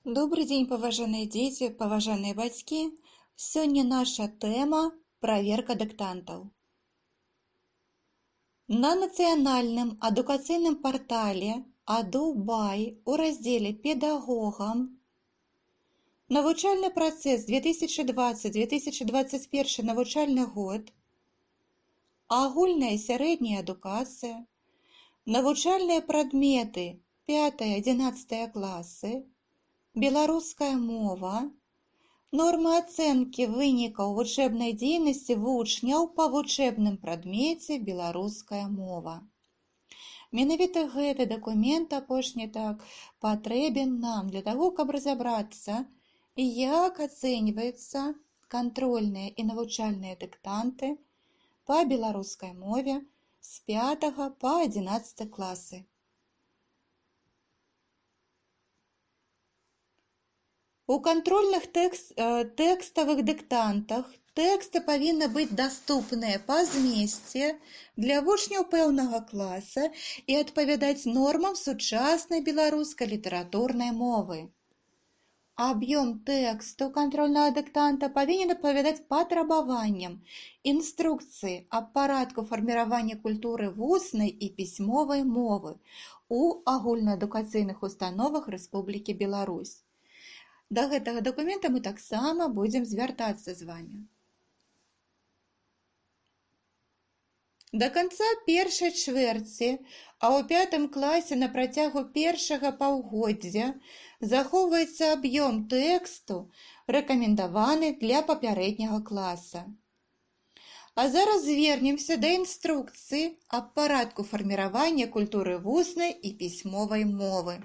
Добрый день, паважаныя дзеці, паважаныя бацькі. Сёння наша тэма праверка дыктантаў. На нацыянальным адукацыйным партале Адубай у раздзеле «Педагогам» навучальны працэс 2020-2021 навучальны год, агульная і сярэдняя адукацыя, навучальныя прадметы 5-11 класы, беларуская мова, нормы ацэнкі вынікаў вучэбнай дзейнасці вучняў па вучэбным прадмеце беларуская мова. Менавіта гэты дакумент апошні патрэбен нам для таго, каб разабрацца, як ацэньваюцца кантрольныя і навучальныя дыктанты па беларускай мове з 5 па 11 класы. У кантрольных тэкставых дыктантах тэксты павінны быць даступныя па змесце для вучняў пэўнага класа і адпавядаць нормам сучаснай беларускай літаратурнай мовы. Аб'ём тэксту кантрольнага дыктанта павінен адпавядаць патрабаванням інструкцыі аб парадку фарміравання культуры вуснай і пісьмовай мовы у агульнаадукацыйных установах Рэспублікі Беларусь. Да гэтага дакумента мы таксама будзем звяртацца з вамі. Да канца першай чвэрці, а ў 5 класе на працягу першага паўгоддзя захоўваецца аб'ём тэксту, рэкамендаваны для папярэдняга класа. А зараз звернемся да інструкцыі аб парадку фарміравання культуры вуснай і пісьмовай мовы.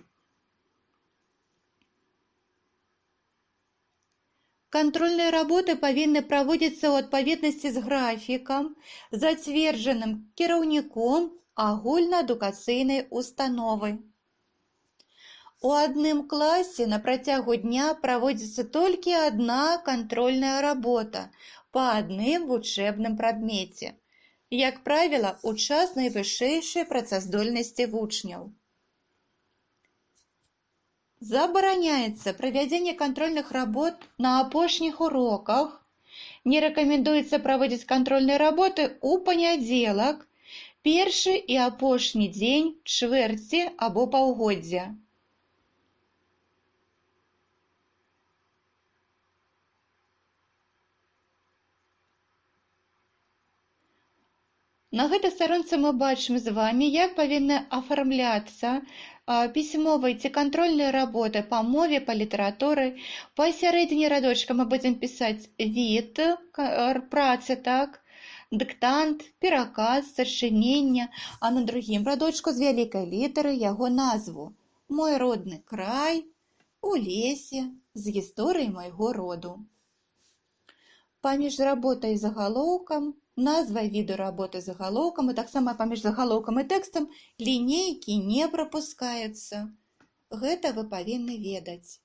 Контрольные работы павінны праводзіцца ў адпаведнасці з графікам, зацверджаным кіраўніком агульнаадукацыйнай установы. У адным класе на працягу дня праводзіцца толькі адна контрольная работа па адным вучэбным прадмеце, як правіла, у час найвышэйшай працаздольнасці вучняў. Забараняецца правядзенне контрольных работ на апошніх уроках. Не рэкамендуецца праводзіць контрольныя работы ў панядзелак, першы і апошні дзень чвэрці або паўгоддзя. На гэтай старонцы мы бачым з вамі, як павінны афармляцца пісьмовыя ці кантрольныя работы па мове, па літаратуры. Пасярэдзіне радочка мы будзем пісаць від працы, дыктант, пераказ, сачынення, а на другім радочку з вялікай літары яго назву. Мой родны край, у лесе, з гісторыяй майго роду. Паміж работай і загалоўкам, назвай віду работы загалоўкам і таксама паміж загалоўкам і тэкстам лінейкі не прапускаюцца. Гэта вы павінны ведаць.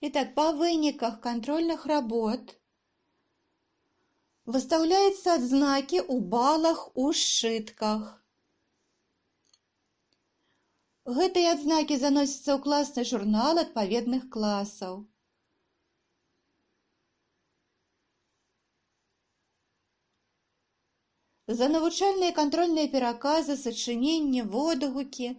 Итак, па выніках контрольных работ выстаўляюцца адзнакі ў балах у сшытках. Гэтыя адзнакі заносяцца ў класны журнал адпаведных класаў. За навучальныя кантрольныя пераказы, сачыненні, водгукі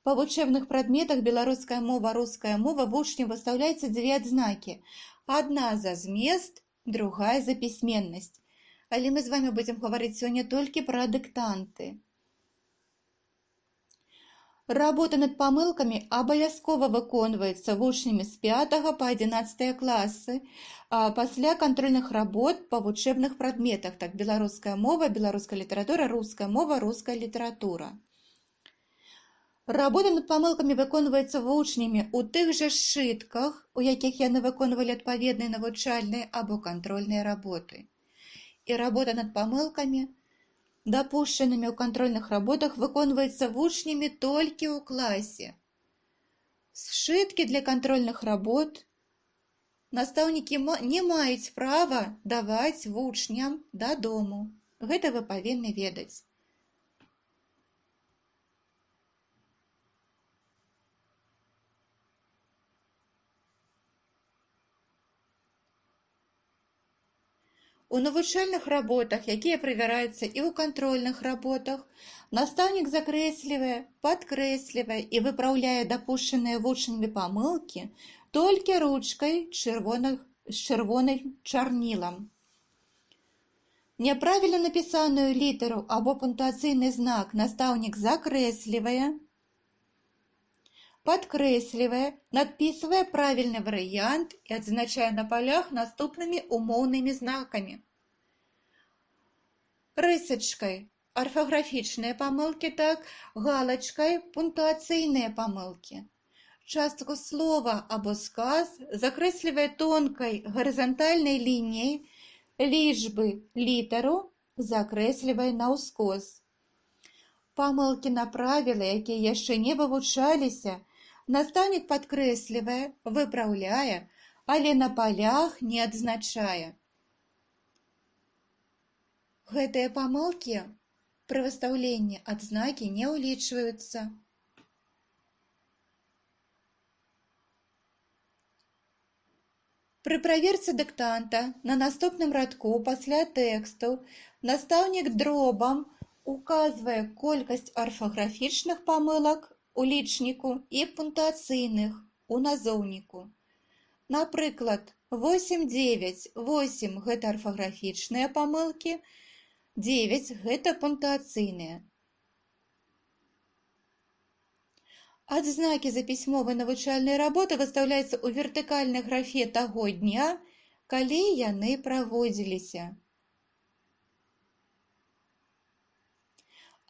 па вучэбных прадметах беларуская мова, руская мова вучням выстаўляецца дзве адзнакі. Адна за змест, другая за пісьменнасць. Але мы з вамі будзем гаварыць сёння толькі пра дыктанты. Работа над памылкамі абавязкова выконваецца вучнямі з 5 па 11 класы пасля кантрольных работ па вучэбных прадметах, беларуская мова, беларуская літаратура, руская мова, руская літаратура. Работа над памылкамі выконваецца вучнямі ў тых жа сшытках, у якіх яны выконвалі адпаведныя навучальныя або кантрольныя работы. І работа над памылкамі дапушчанымі ў кантрольных работах выконваецца вучнямі толькі ў класе. Сшыткі для кантрольных работ настаўнікі не маюць права даваць вучням дадому. Гэта вы павінны ведаць. У навучальных работах, якія правяраюцца і ў кантрольных работах, настаўнік закрэслівае, падкрэслівае і выпраўляе дапушчаныя вучнямі памылкі толькі ручкай з чырвоным чарнілам. Няправільна напісаную літару або пунктуацыйны знак настаўнік закрэслівае, падкрэслівае, надпісвае правільны варыянт і адзначае на палях наступнымі умоўнымі знакамі. Рысачкай арфаграфічныя памылкі, так, галачкай пунктуацыйныя памылкі. Частку слова або сказ закрэслівае тонкай гарызантальнай лініяй, лічбы літару закрэслівае наўскос. Памылкі на правілы, якія яшчэ не вывучаліся, настаўнік падкрэслівае, выпраўляе, але на палях не адзначае. Гэтыя памылкі пры выстаўленні адзнакі не ўлічваюцца. Пры праверцы дыктанта на наступным радку пасля тэксту настаўнік дробам указвае колькасць арфаграфічных памылак у лічніку і пунктуацыйных у назоўніку. Напрыклад, 8-9, 8 – гэта арфаграфічныя памылкі, 9 – гэта пунктуацыйныя. Адзнакі за пісьмовай навучальнай работы выстаўляюцца ў вертыкальнай графе таго дня, калі яны праводзіліся.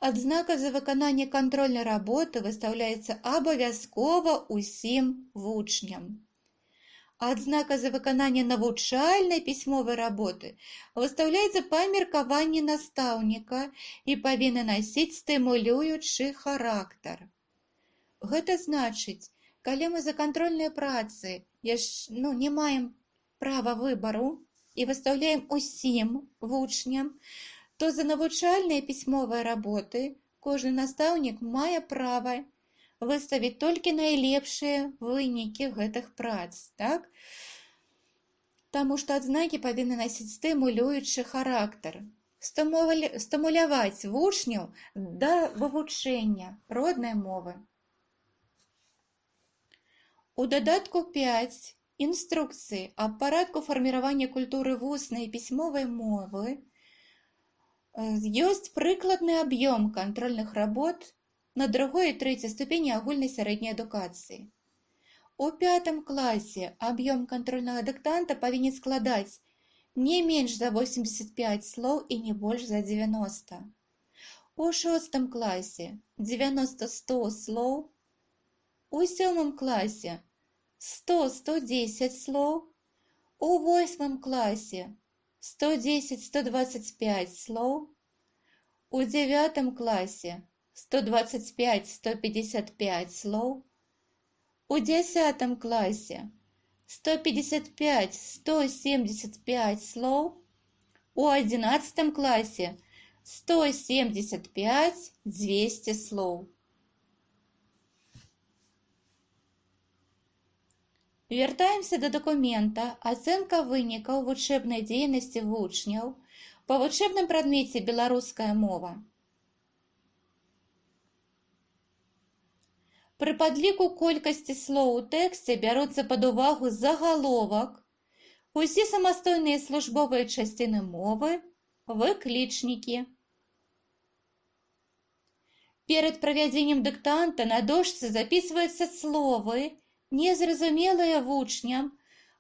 Адзнака за выкананне кантрольнай работы выстаўляецца абавязкова ўсім вучням. Адзнака за выкананне навучальнай пісьмовай работы выстаўляецца па меркаванні настаўніка і павінна насіць стымулюючы характар. Гэта значыць, калі мы за кантрольныя працы не маем права выбару і выстаўляем усім вучням, то за навучальныя пісьмовыя работы кожны настаўнік мае права выставіць толькі найлепшыя вынікі гэтых прац, так? Таму што адзнакі павінны насіць стымулюючы характар, стымуляваць вучняў да вывучэння роднай мовы. У дадатку 5 інструкцыі аб парадку фарміравання культуры вуснай і пісьмовай мовы ёсць прыкладны аб'ём кантрольных работ на 2 і 3 ступені агульнай сярэдняй адукацыі. У 5 класе аб'ём кантрольнага дыктанта павінен складаць не менш за 85 слоў і не больш за 90. У 6 класе 90-100 слоў, у 7 класе 100-110 слоў, у 8 класе 110-125 слоў, у 9 класе 125-155 слоў, у 10 класе 155-175 слоў, у 11 класе 175-200 слоў. Вяртаемся да дакумента «Ацэнка вынікаў вучэбнай дзейнасці вучняў» па вучэбным прадмеце «Беларуская мова». Пры падліку колькасці слоў у тэксце бяруцца пад увагу загаловак, усе самастойныя службовыя часціны мовы, выклічнікі. Перад правядзеннем дыктанта на дошцы запісваюцца словы, незразумелыя вучням,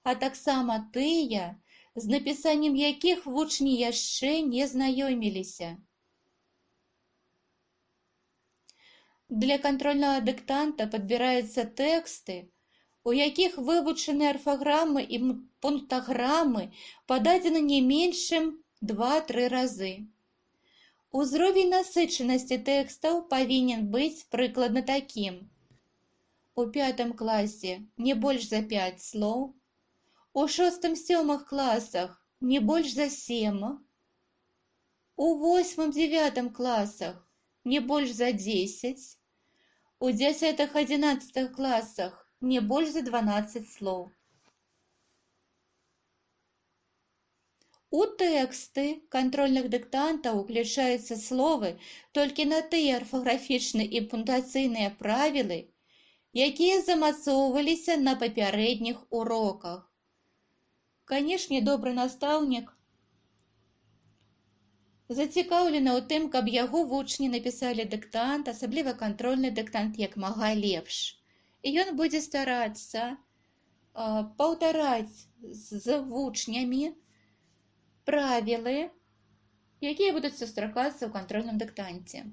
а таксама тыя, з напісаннем якіх вучні яшчэ не знаёміліся. Для кантрольнага дыктанта падбіраюцца тэксты, у якіх вывучаны арфаграмы і пунктаграмы пададзены не менш чым 2-3 разы. Узровень насычанасці тэкстаў павінен быць прыкладна такім. У 5 класе не больш за 5 слоў, у 6-7 класах не больш за 7, у 8-9 класах не больш за 10, у 10-11 класах не больш за 12 слоў. У тэксты кантрольных дыктантаў уключаюцца словы толькі на тыя арфаграфічныя і пунктуацыйныя правілы, якія замацоўваліся на папярэдніх уроках. Канешне, добры настаўнік зацікаўлены ў тым, каб яго вучні напісалі дыктант, асабліва кантрольны дыктант, як мага лепш. І ён будзе старацца паўтараць з вучнямі правілы, якія будуць сустракацца ў кантрольным дыктанце.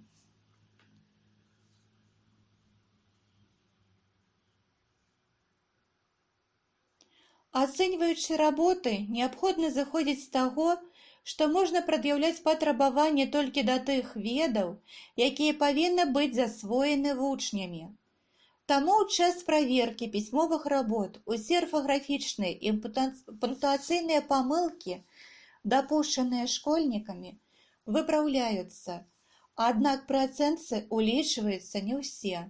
Ацэньваючы работы, неабходна зыходзіць з таго, што можна прад'яўляць патрабаванні толькі да тых ведаў, якія павінны быць засвоены вучнямі. Таму ў час праверкі пісьмовых работ усе арфаграфічныя і пунктуацыйныя памылкі, дапушчаныя школьнікамі, выпраўляюцца, аднак пры ацэнцы улічваюцца не ўсе.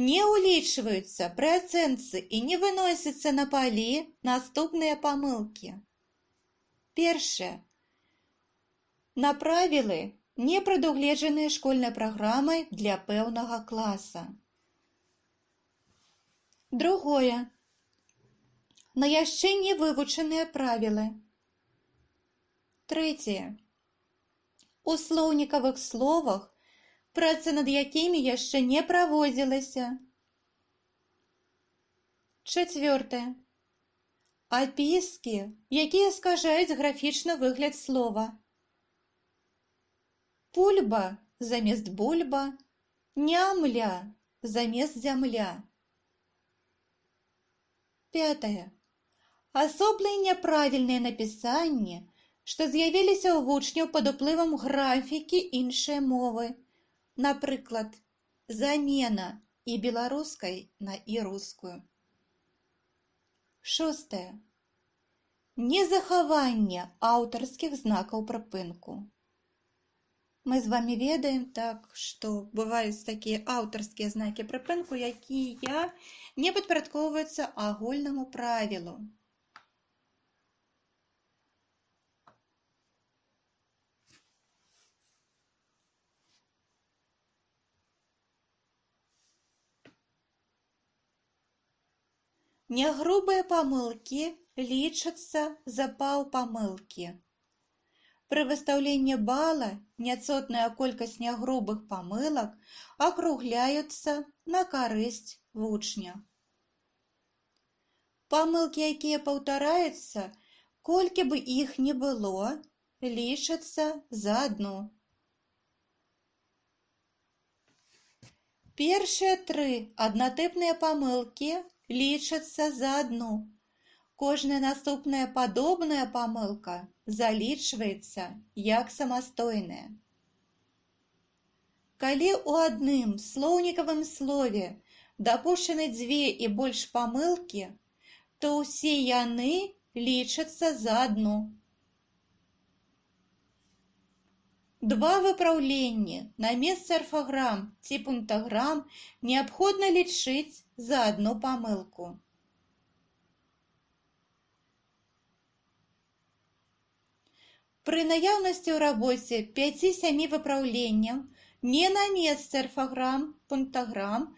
Не улічваюцца пры ацэнцы і не выносяцца на палі наступныя памылкі. Першае. На правілы, не прадугледжаныя школьнай праграмай для пэўнага класа. Другое. На яшчэ не вывучаныя правілы. Трэцяе. У слоўнікавых словах, праца над якімі яшчэ не праводзілася. Чацвёртае. Апіскі, якія скажаюць графічны выгляд слова. Пульба замест бульба, нямля замест зямля. Пятае. Асоблыя няправільныя напісанні, што з'явіліся ў вучняў пад уплывам графікі іншай мовы. Напрыклад, замена і беларускай на і рускую. Шостае. Незахаванне аўтарскіх знакаў прыпынку. Мы з вамі ведаем, так, што бываюць такія аўтарскія знакі прыпынку, якія не падпарадкоўваюцца агульнаму правілу. Нягрубыя памылкі лічацца за паўпамылкі. Пры выстаўленні бала няцотная колькасць нягрубых памылак акругляюцца на карысць вучня. Памылкі, якія паўтараюцца, колькі бы іх не было, лічацца за адну. Першыя 3 аднатыпныя памылкі лічацца за адну. Кожная наступная падобная памылка залічваецца як самастойная. Калі ў адным слоўнікавым слове дапушчаны 2 і больш памылкі, то ўсе яны лічацца за адну. 2 выпраўленні на месцы арфаграм ці пунктаграм неабходна лічыць за адну памылку. Пры наяўнасці ў рабоце 5-7 выпраўленняў не на месцы арфаграм, пунктаграм,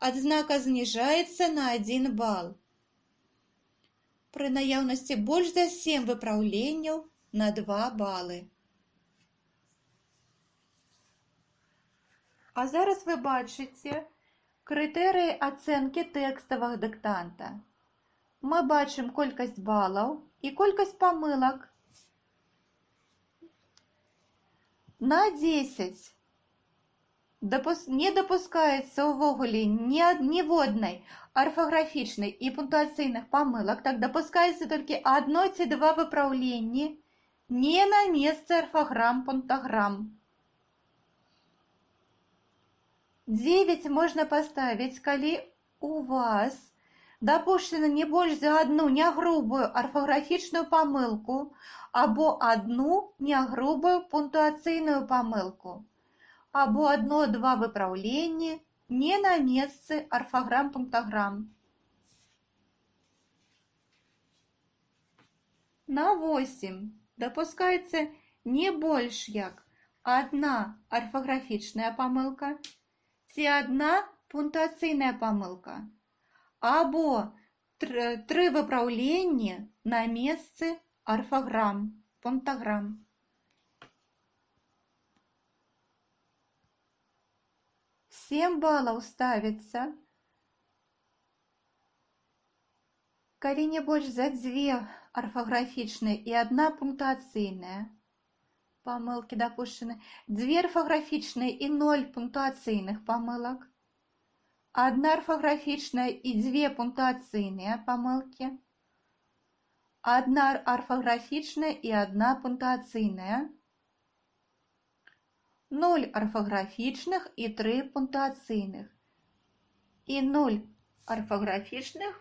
адзнака зніжаецца на 1 бал. Пры наяўнасці больш за 7 выпраўленняў на 2 балы. А зараз вы бачыце крытэрыі ацэнкі тэкставага дыктанта. Мы бачым колькасць балаў і колькасць памылак. На 10 не дапускаецца ўвогуле ніводнай арфаграфічнай і пунктуацыйных памылак, так дапускаецца толькі 1 ці 2 выпраўленні не на месцы арфаграм, пунктаграм. 9 можна паставіць, калі у вас дапушчана не больш за 1 нягрубую арфаграфічную памылку або 1 нягрубую пунктуацыйную памылку, або 1-2 выпраўленні не на месцы арфаграм, пунктаграм. на 8 допускається не больш як одна орфографічная памылка ці одна пунктуацыйная памылка або тры выпраўленні на месцы орфограмм, пунктаграмм. Сем баллаў ставіцца, калі не больш за дзве орфографічныя і одна пунктуацыйная памылкі дапушчаны, дзве орфографічныя і 0 пунктуацыйных памылак, одна орфографічная і дзве пунктуацыйныя памылкі, одна орфографічная і одна пунктуацыйная, 0 орфографічных і 3 пунктуацыйных, і 0 орфографічных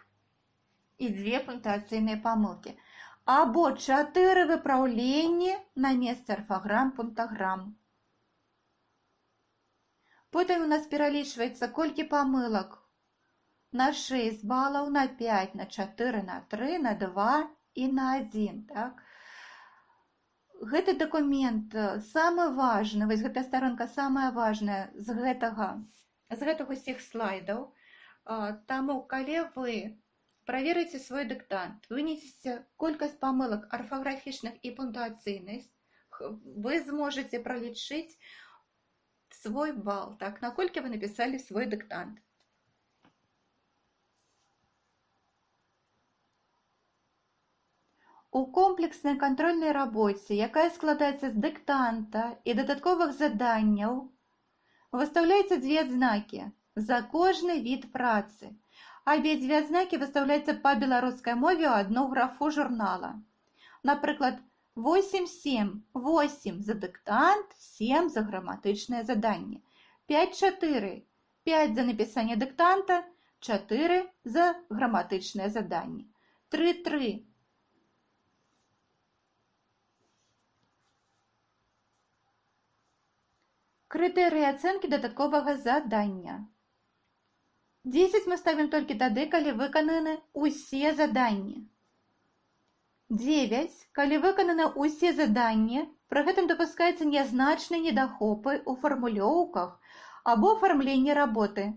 і 2 пунктуацыйныя памылкі, або 4 выпраўленні на месцы орфограмм, пунктаграмм. Потым у нас пералічваецца колькі памылак на 6 балаў, на 5, на 4, на 3, на 2 і на 1. Так? Гэты дакумент самы важны, вось гэтая старонка самая важная з гэтых усіх слайдаў. Таму, калі вы праверыце свой дыктант, вынесеце колькасць памылак орфографічных і пунктуацыйных, вы зможаце пралічыць свой бал, так, наколькі вы напісалі свой дыктант. У комплекснай кантрольнай рабоце, якая складаецца з дыктанта і дадатковых заданняў, выстаўляюцца дзве адзнакі за кожны від працы. Абедзве адзнакі выстаўляюцца па беларускай мове ў адну графу журнала. Напрыклад, 8-7, 8 за дыктант, 7 за граматычнае заданне. 5-4, 5 за напісанне дыктанта, 4 за граматычнае заданне. 3-3. Крытэрыі ацэнкі дадатковага задання. 10 мы ставім толькі тады, калі выкананы ўсе заданні. 9, калі выкананы ўсе заданні, пры гэтым дапускаецца нязначныя недахопы ў фармулёўках або афармленні работы.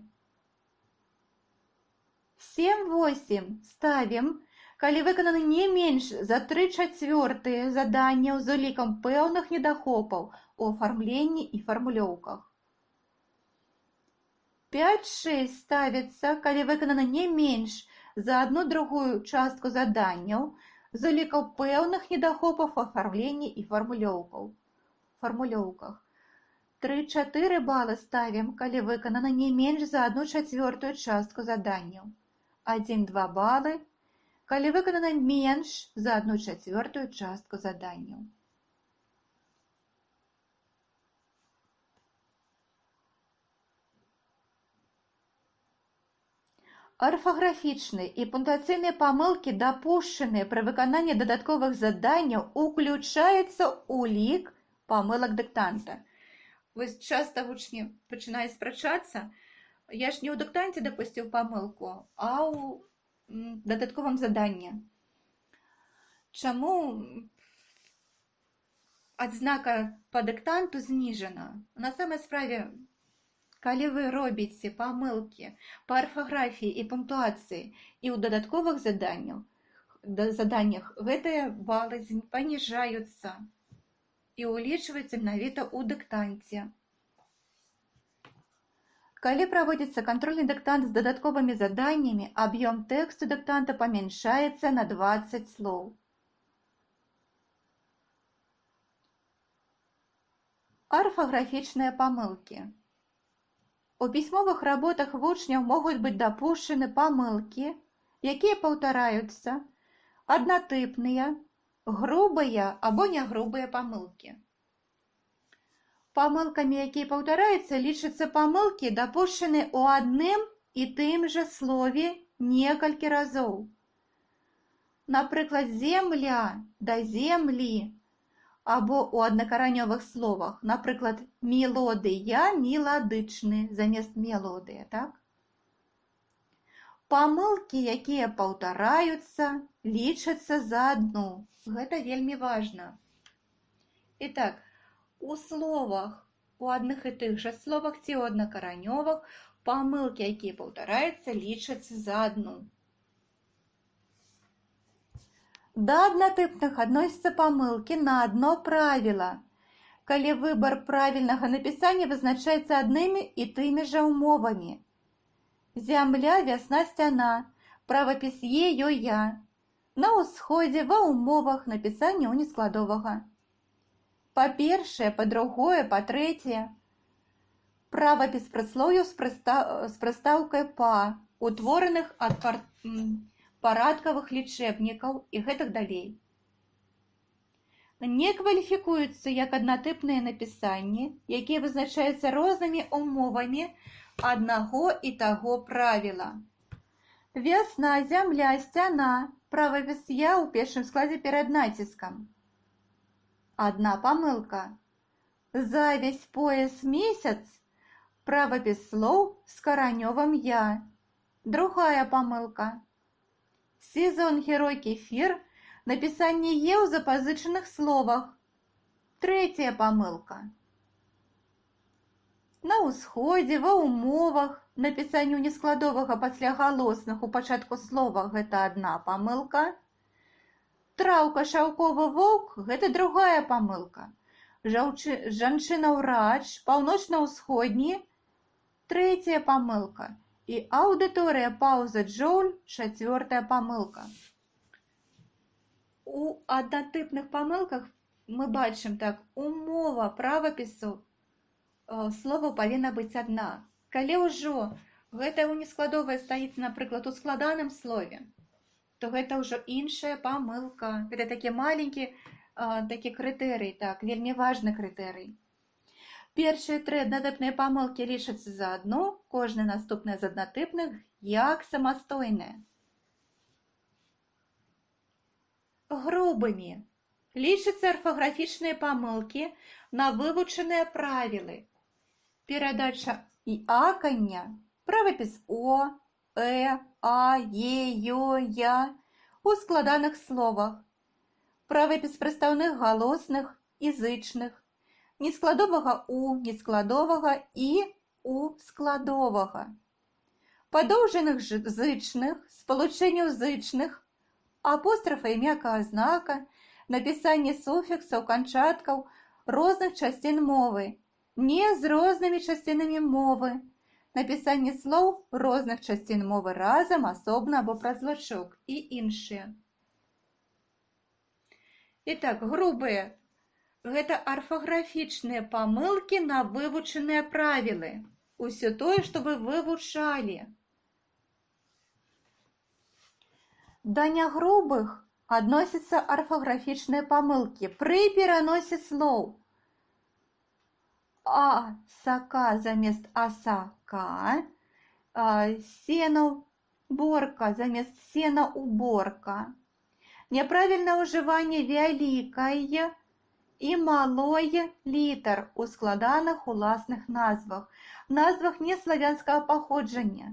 7-8 ставім, калі выкананы не менш за 3/4 заданняў з улікам пэўных недахопаў у афармленні і фармулёўках. 5-6 ставіцца, калі выканана не менш за 1/2 частку заданняў з улікаў пэўных недахопаў у афармленні і фармулёўках. 3-4 балы ставім, калі выканана не менш за 1/4 частку заданняў. 1-2 балы, калі выканана менш за 1/4 частку заданняў. Орфографічныя і пунктуацыйныя памылкі, дапушчаныя пры выкананні дадатковых заданняў, уключаюцца ў лік памылак дыктанта. Вось часта вучні пачынаюць спрачацца, я ж не ў дыктанце дапусціў памылку, а ў дадатковым заданні. Чаму адзнака па дыктанту зніжана? На самай справе, калі вы робіце памылкі па арфаграфіі і пунктуацыі і ў дадатковых заданнях, гэтыя балы паніжаюцца і ўлічваюцца менавіта ў дыктанце. Калі праводзіцца кантрольны дыктант з дадатковымі заданнямі, аб'ём тэксту дыктанта памяншаецца на 20 слоў. Арфаграфічныя памылкі. У пісьмовых работах вучняў могуць быць дапушчаны памылкі, якія паўтараюцца, аднатыпныя, грубыя або нягрубыя памылкі. Памылкамі, якія паўтараюцца, лічацца памылкі, дапушчаныя ў адным і тым жа слове некалькі разоў. Напрыклад, земля да землі, або ў аднакаранёвых словах, напрыклад, мелодыя, меладычны замест мелодыя, так? Памылкі, якія паўтараюцца, лічацца за адну. Гэта вельмі важна. Итак, у словах, у адных і тых жа словах ці ў аднакаранёвых памылкі, якія паўтараюцца, лічацца за адну. Да аднатыпных адносяцца памылкі на адно правіла, калі выбар правільнага напісання вызначаецца аднымі і тымі жа ўмовамі. Зямля, вясна, сцяна, правапіс е, ё, я. На ўсходзе, ва ўмовах напісання ў нескладовага. Па-першае, па-другое, па-трэцяе. Правапіс прыслоўяў з прыстаўкай па, утвораных ад парадкавых лічэбнікаў і гэтак далей. Не кваліфікуюцца як аднатыпныя напісанні, якія вызначаюцца рознымі ўмовамі аднаго і таго правіла. Вясна, зямля, сцяна, правапіс я ў першым складзе перад націскам. Одна памылка. Завязь, пояс, месяц, правапіс слоў з каранёвым я. Другая памылка. Сезон, герой, кефір, напісанне е ў запазычаных словах. Третья памылка. На ўсходзе, ва ўмовах, напісанне ў нескладовага пасля галосных у пачатку слова – гэта адна памылка. Траўка, шаўковы воўк – гэта другая памылка. Жанчына-ўрач, паўночна-ўсходні – трэцяя памылка. І аўдыторыя, паўза, джоуль – чацвёртая памылка. У аднатыпных памылках мы бачым так, умова правапісу слова павінна быць адна. Калі ўжо гэта ў нескладовае стаіць, напрыклад, у складаным слове, то гэта ўжо іншая памылка. Гэта такі маленькі такі крытэрый, так, вельмі важны крытэрый. Першыя тры аднатыпныя памылкі лічацца за адну, кожная наступная з аднатыпных як самастойная. Грубымі лічацца арфаграфічныя памылкі на вывучаныя правілы. Перадача і акання, правапіс о, а, е, ё, я у складаных словах, правапіс прыстаўных галосных і зычных, нескладовага у, нескладовага і у складовага, падоўжаных зычных, спалучэнняў зычных, апострафа і мяккага знака, напісанне суфіксаў, канчаткаў розных часцін мовы, не з рознымі часцінамі мовы, напісанне слоў розных часцін мовы разам, асобна або праз лачок і іншыя. Итак, грубыя – гэта арфаграфічныя памылкі на вывучаныя правілы. Усё тое, што вы вывучалі. Да нягрубых адносяцца арфаграфічныя памылкі пры пераносе слоў. Асака замест асака, сена-уборка замест сена-уборка, няправільнае ўжыванне вялікае і малое літар у складаных уласных назвах, назвах неславянскага паходжання.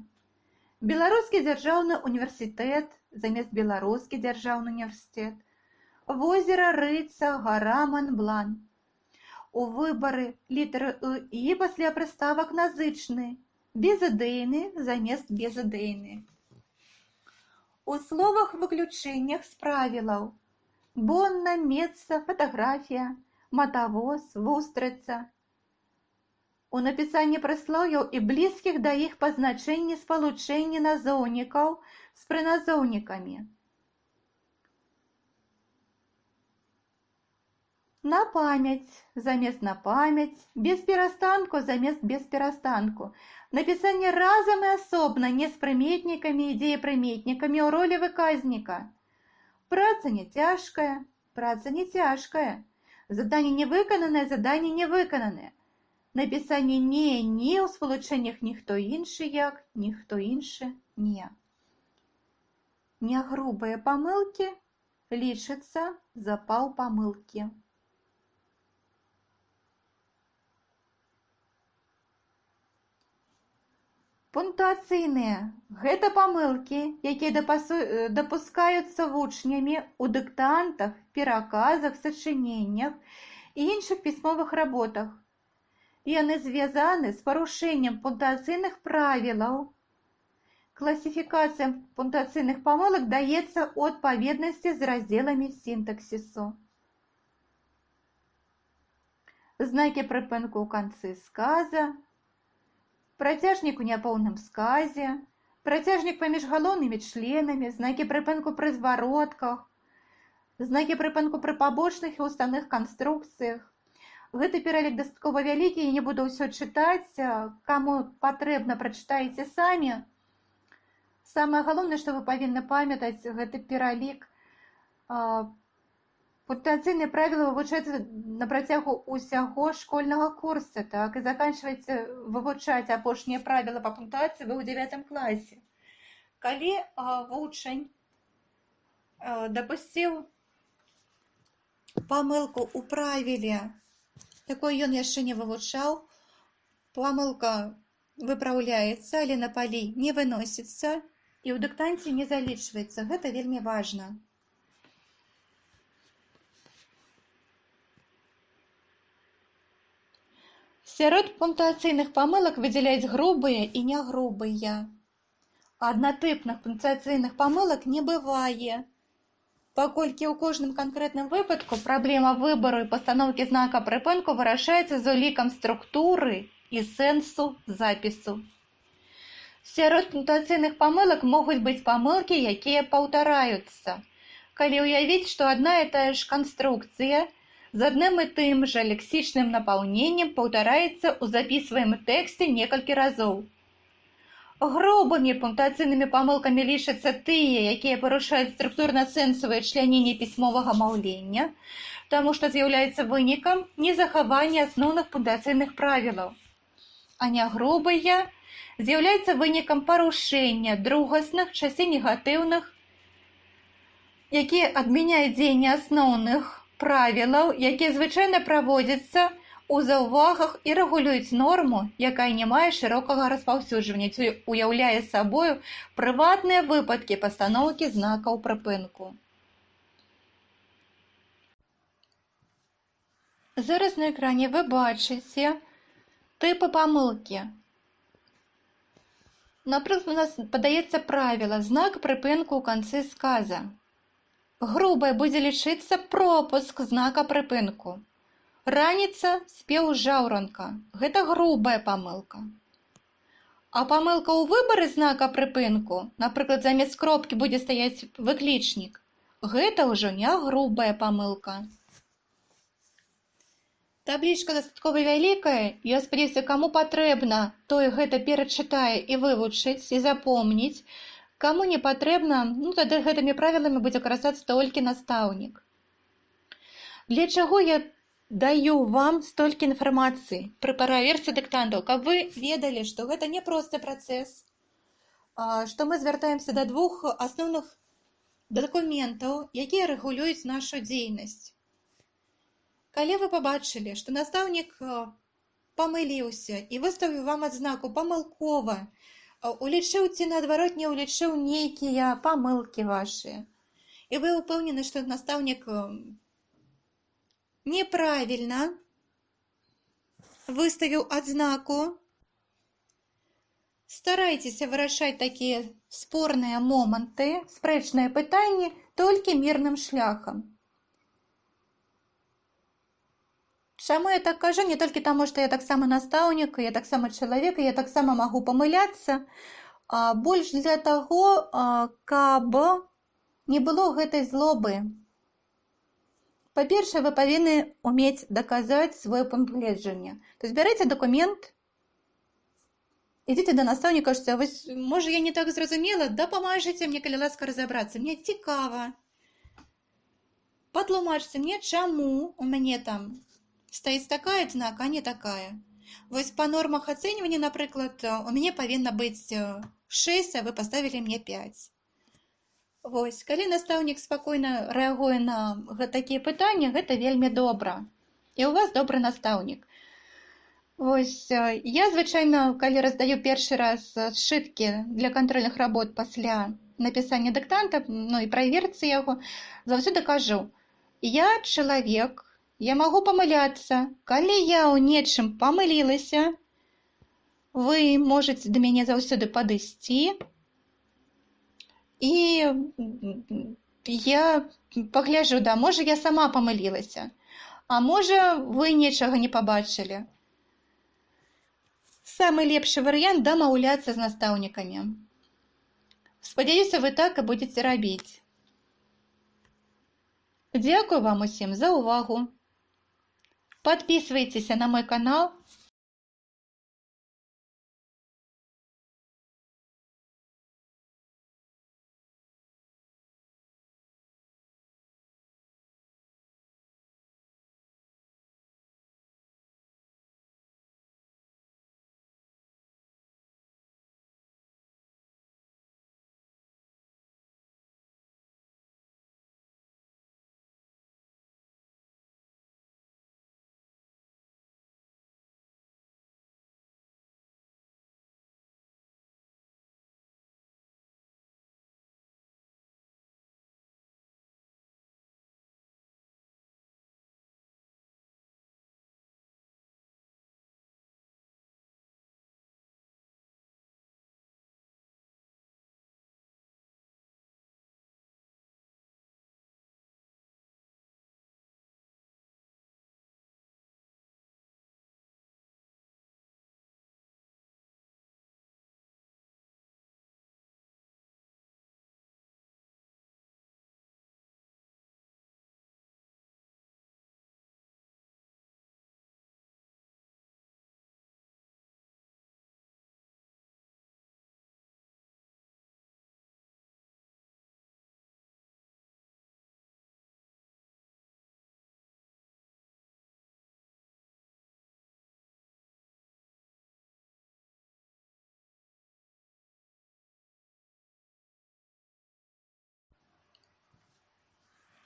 Беларускі дзяржаўны універсітэт замест беларускі дзяржаўны універсітэт, возера Рыца, гара Монблан. У выбары літары «і» пасля прыставак назычны, безыдэйны замест безыдэйны. У словах-выключэннях з правілаў бонна, месца, фатаграфія, матавоз, вустрыца. У напісанні прыслоўяў і блізкіх да іх па значэнні спалучэнні назоўнікаў з прыназоўнікамі. На памяць замест на памяць, без перастанку замест без перастанку. Напісанне разам і асобна, не з прыметнікамі і дзеепрыметнікамі ў ролі выказніка. Праца не цяжкая, праца не цяжкая. Заданне не выкананае, заданне не выкананае. Напісанне не ў спалучэннях ніхто іншы як, ніхто іншы не. Нягрубыя памылкі лічацца за паўпамылкі. Пунктуацыйныя гэта памылкі, якія дапускаюцца вучнямі ў дыктантах, пераказах, сачыненнях і іншых пісьмовых работах. Яны звязаны з парушэннем пунктуацыйных правілаў. Класіфікацыя пунктуацыйных памылак даецца ў адпаведнасці з раздзеламі сінтаксісу. Знакі прыпынку ў канцы сказа, працяжнік у няпоўным сказе, працяжнік паміж галоўнымі членамі, знакі прыпынку пры зваротках, знакі прыпынку пры пабочных і ўставных канструкцыях. Гэты пералік дастаткова вялікі, я не буду ўсё чытаць, каму патрэбна, прачытайце самі. Самае галоўнае, што вы павінны памятаць, гэты пералік. Пунктуацыйныя правілы вывучаюцца на працягу ўсяго школьнага курса, так, і заканчваеце вывучаць апошнія правілы па пунктуацыі вы ў 9 класе. Калі вучань дапусціў памылку ў правіле, такой ён яшчэ не вывучаў, памылка выпраўляецца, але на палі не выносіцца і ў дыктанце не залічваецца. Гэта вельмі важна. Сярод пунктуацыйных памылак выдзяляюць грубыя і нягрубыя. Аднатыпных пунктуацыйных памылак не бывае, паколькі ў кожным канкрэтным выпадку праблема выбару і пастаноўкі знака прыпынку вырашаецца з улікам структуры і сэнсу запісу. Сярод пунктуацыйных памылак могуць быць памылкі, якія паўтараюцца. Калі ўявіць, што адна і тая ж канструкцыя з адным і тым жа лексічным напаўненнем паўтараецца ў запісваемым тэксце некалькі разоў. Грубымі пунктуацыйнымі памылкамі лічацца тыя, якія парушаюць структурна-сэнсавае чляненне пісьмовага маўлення, таму што з'яўляецца вынікам незахавання асноўных пунктуацыйных правілаў. А нягрубыя з'яўляецца вынікам парушэння другасных, часцей негатыўных, якія адмяняюць дзеянне асноўных правілаў, якія звычайна праводзяцца у заўвагах і рэгулююць норму, якая не мае шырокага распаўсюджвання, ці уяўляе сабою прыватныя выпадкі пастаноўкі знакаў прыпынку. Зараз на экране вы бачыце тыпы памылкі. Напрыклад, у нас падаецца правіла знак прыпынку ў канцы сказа. Грубай будзе лічыцца пропуск знака прыпынку. Раніца спеў жаўранка. Гэта грубая памылка. А памылка ў выбары знака прыпынку, напрыклад, замест кропкі будзе стаяць выклічнік. Гэта ўжо не грубая памылка. Таблічка дастаткова вялікая, я спадзяюся, каму патрэбна, той гэта перачытае і вывучыць, і запомніць. Каму не патрэбна, тады гэтымі правіламі будзе карыстацца толькі настаўнік. Для чаго я даю вам столькі інфармацыі пры праверцы дыктантаў, каб вы ведалі, што гэта не просты працэс, што мы звяртаемся да двух асноўных дакументаў, якія рэгулююць нашу дзейнасць. Калі вы пабачылі, што настаўнік памыліўся і выставіў вам адзнаку памылкова, улічыў ці наадварот не улічыў нейкія памылкі вашыя, і вы ўпэўнены, што настаўнік неправільна выставіў адзнаку, старайцеся вырашаць такія спорныя моманты, спрэчныя пытанні толькі мірным шляхам. Чаму я так кажу? Не толькі таму, што я таксама настаўнік, я таксама чалавек, я таксама магу памыляцца, а больш для таго, каб не было гэтай злобы. Па-першае, вы павінны умець даказаць свой пункт гледжання. То есть бярыце дакумент, ідзіце да настаўніка, кажаце, вось, можа, я не так зразумела, дапамажыце мне, калі ласка, разабрацца. Мне цікава. Патлумачце мне, чаму у мяне там стаіць такая адзнака, а не такая. Вось па нормах ацэньвання, напрыклад, у мяне павінна быць 6, а вы паставілі мне 5. Вось, калі настаўнік спакойна рэагуе на такія пытанні, гэта вельмі добра. І ў вас добры настаўнік. Я звычайна, калі раздаю першы раз сшыткі для кантрольных работ пасля напісання дыктанта, ну і праверцы яго, заўсёды кажу: я чалавек, я магу памыляцца. Калі я ў нечым памылілася, вы можаце да мяне заўсёды падысці, і я пагляджу, да, можа, я сама памылілася, а можа, вы нечага не пабачылі. Самы лепшы варыянт дамаўляцца з настаўнікамі. Спадзяюся, вы так і будзеце рабіць. Дзякую вам усім за ўвагу. Падпісвайцеся на мой канал.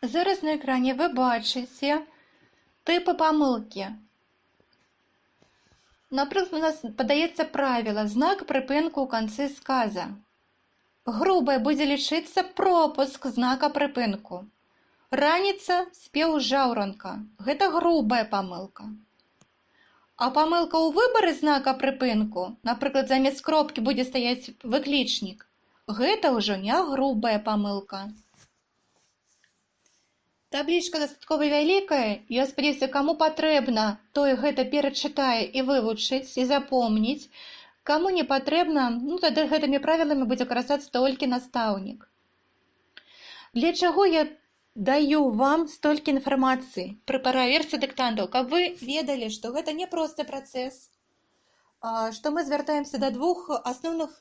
Зараз на экране вы бачыце типы памылкі. Напрыклад, у нас падаецца правіла, знак прыпынку ў канцы сказа. Грубае будзе лічыцца пропуск знака прыпынку. Раніца спеў жаўранка. Гэта грубая памылка. А памылка ў выбары знака прыпынку, напрыклад, замест кропкі будзе стаяць выклічнік, гэта ўжо не грубая памылка. Таблічка дастаткова вялікая, я спадзяюся, каму патрэбна, той гэта перачытае і вывучыць, і запомніць. Каму не патрэбна, ну тады гэтымі правіламі будзе карыстацца толькі настаўнік. Для чаго я даю вам столькі інфармацыі пры праверцы дыктантаў, каб вы ведалі, што гэта не просты працэс, што мы звяртаемся да двух асноўных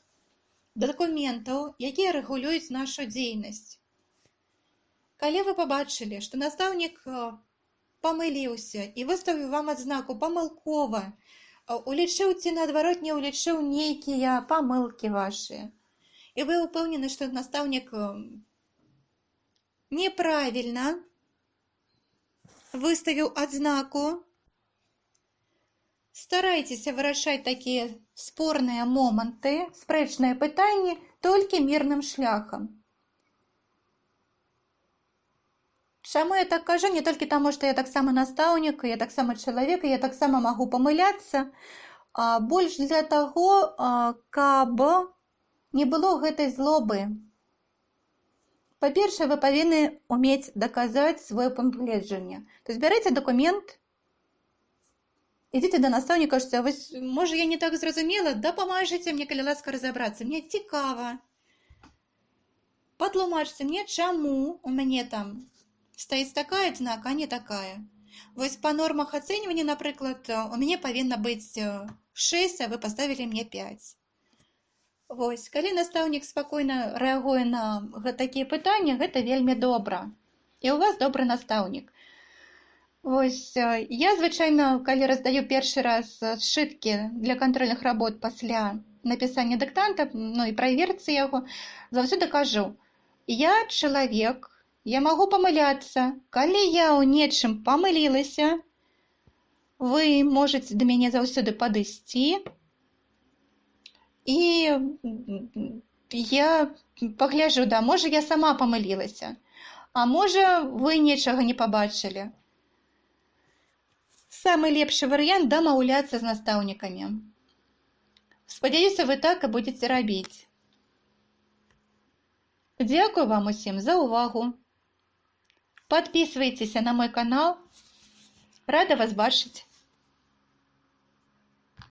дакументаў, якія рэгулююць нашу дзейнасць. Калі вы пабачылі, што настаўнік памыліўся і выставіў вам адзнаку памылкова, улічыў ці наадварот не улічыў нейкія памылкі вашыя, і вы ўпэўнены, што настаўнік неправільна выставіў адзнаку, старайцеся вырашаць такія спорныя моманты, спрэчныя пытанні толькі мірным шляхам. Чаму я так кажу? Не толькі таму, што я таксама настаўнік, я таксама чалавек, я таксама магу памыляцца, а больш для таго, каб не было гэтай злобы. Па-першае, вы павінны умець даказаць сваё пункт-гледжання. То есть бярыце дакумент, ідзіце да настаўніка, кажаце: вось, можа, я не так зразумела, дапамажыце мне, калі ласка, разабрацца. Мне цікава. Патлумачце мне, чаму у мяне там стаіць такая адзнака, а не такая. Вось па нормах ацэньвання, напрыклад, у мяне павінна быць 6, а вы паставілі мне 5. Вось, калі настаўнік спакойна рэагуе на такія пытанні, гэта вельмі добра. І ў вас добры настаўнік. Вось, я звычайна, калі раздаю першы раз сшыткі для кантрольных работ пасля напісання дыктанта, ну і праверцы яго, заўсёды кажу: я чалавек, я магу памыляцца. Калі я ў нечым памылілася, вы можаце да мяне заўсёды падысці, і я пагляджу, да, можа, я сама памылілася, а можа, вы нечага не пабачылі. Самы лепшы варыянт дамаўляцца з настаўнікамі. Спадзяюся, вы так і будзеце рабіць. Дзякую вам усім за ўвагу. Падпісвайцеся на мой канал. Рада вас бачыць.